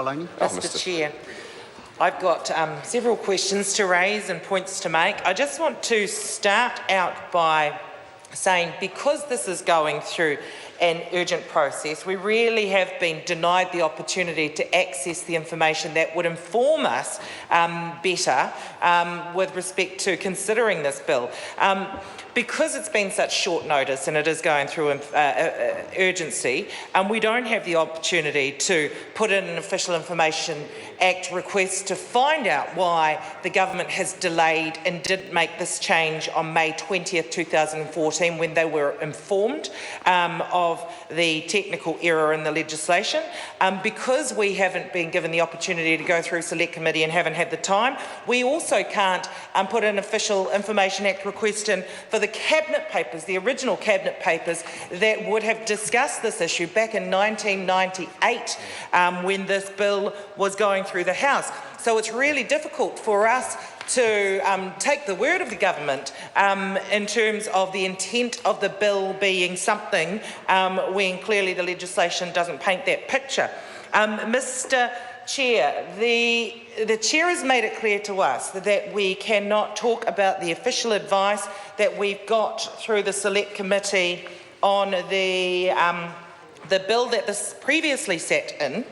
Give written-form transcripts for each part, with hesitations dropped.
Maloney. Mr. Chair, I've got several questions to raise and points to make. I just want to start out by saying, because this is going through an urgent process, we really have been denied the opportunity to access the information that would inform us better with respect to considering this bill. Because it's been such short notice and it is going through urgency, we don't have the opportunity to put in an Official Information Act request to find out why the government has delayed and didn't make this change on May 20th, 2014, when they were informed of the technical error in the legislation. Because we haven't been given the opportunity to go through Select Committee and haven't had the time, we also can't put an Official Information Act request in for the Cabinet papers, the original Cabinet papers that would have discussed this issue back in 1998 when this bill was going through the House. So it's really difficult for us to take the word of the government in terms of the intent of the bill being something when clearly the legislation doesn't paint that picture. Mr. Chair, the Chair has made it clear to us that we cannot talk about the official advice that we've got through the Select Committee on the bill that this previously sat in,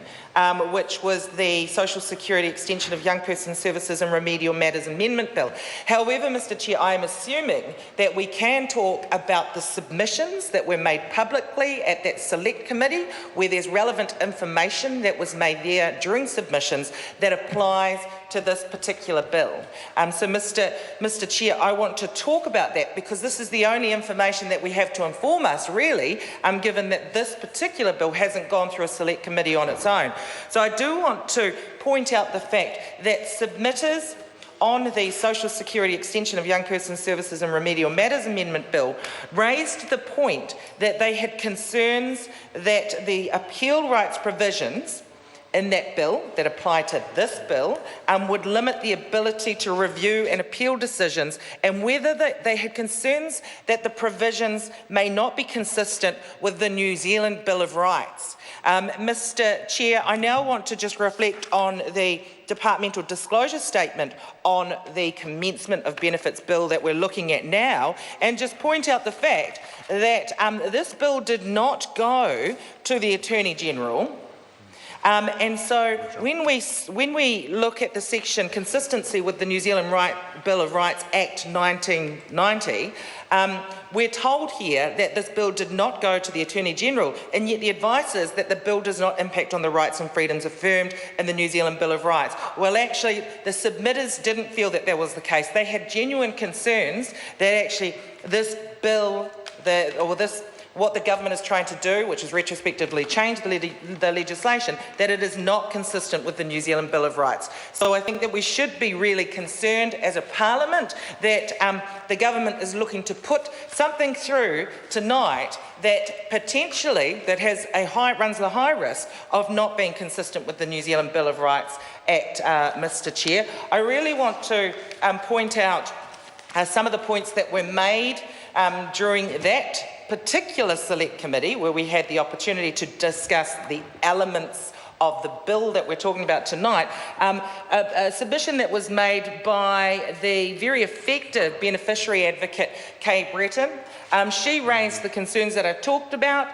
which was the Social Security Extension of Young Person Services and Remedial Matters Amendment Bill. However, Mr. Chair, I am assuming that we can talk about the submissions that were made publicly at that Select Committee, where there's relevant information that was made there during submissions that applies to this particular bill. So, Mr. Chair, I want to talk about that because this is the only information that we have to inform us, really, given that this particular bill hasn't gone through a Select Committee on its own. So I do want to point out the fact that submitters on the Social Security Extension of Young Person Services and Remedial Matters Amendment Bill raised the point that they had concerns that the appeal rights provisions in that bill that apply to this bill would limit the ability to review and appeal decisions, and whether they had concerns that the provisions may not be consistent with the New Zealand Bill of Rights. Mr. Chair, I now want to just reflect on the departmental disclosure statement on the Commencement of Benefits Bill that we're looking at now, and just point out the fact that this bill did not go to the Attorney-General. And so when we look at the section consistency with the New Zealand Bill of Rights Act 1990, we're told here that this bill did not go to the Attorney-General, and yet the advice is that the bill does not impact on the rights and freedoms affirmed in the New Zealand Bill of Rights. Well, actually, the submitters didn't feel that was the case. They had genuine concerns that actually this bill, what the government is trying to do, which is retrospectively change the legislation, that it is not consistent with the New Zealand Bill of Rights. So I think that we should be really concerned as a parliament that the government is looking to put something through tonight that potentially runs the high risk of not being consistent with the New Zealand Bill of Rights Act, Mr. Chair. I really want to point out some of the points that were made during that particular Select Committee, where we had the opportunity to discuss the elements of the bill that we're talking about tonight. A submission that was made by the very effective beneficiary advocate, Kay Breton. She raised the concerns that I talked about.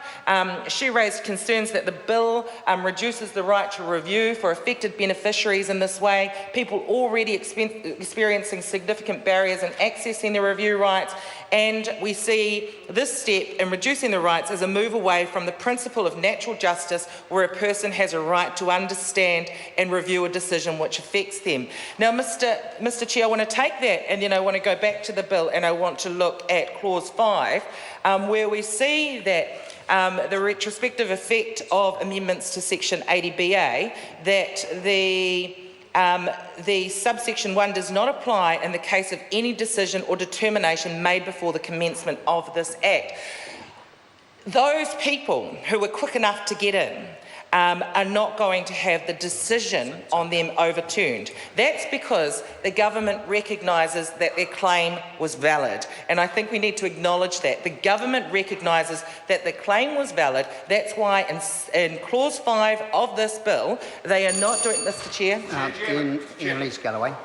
She raised concerns that the bill reduces the right to review for affected beneficiaries in this way, people already experiencing significant barriers in accessing their review rights, and we see this step in reducing the rights as a move away from the principle of natural justice, where a person has a right to understand and review a decision which affects them. Now, Mr. Chair, I want to take that and then I want to go back to the bill and I want to look at Clause 5, where we see that the retrospective effect of amendments to Section 80BA, that the subsection 1 does not apply in the case of any decision or determination made before the commencement of this Act. Those people who were quick enough to get in are not going to have the decision on them overturned. That's because the government recognises that their claim was valid, and I think we need to acknowledge that. The government recognises that the claim was valid. That's why in Clause 5 of this bill, they are not doing... Mr Chair? Ian Lees Galloway.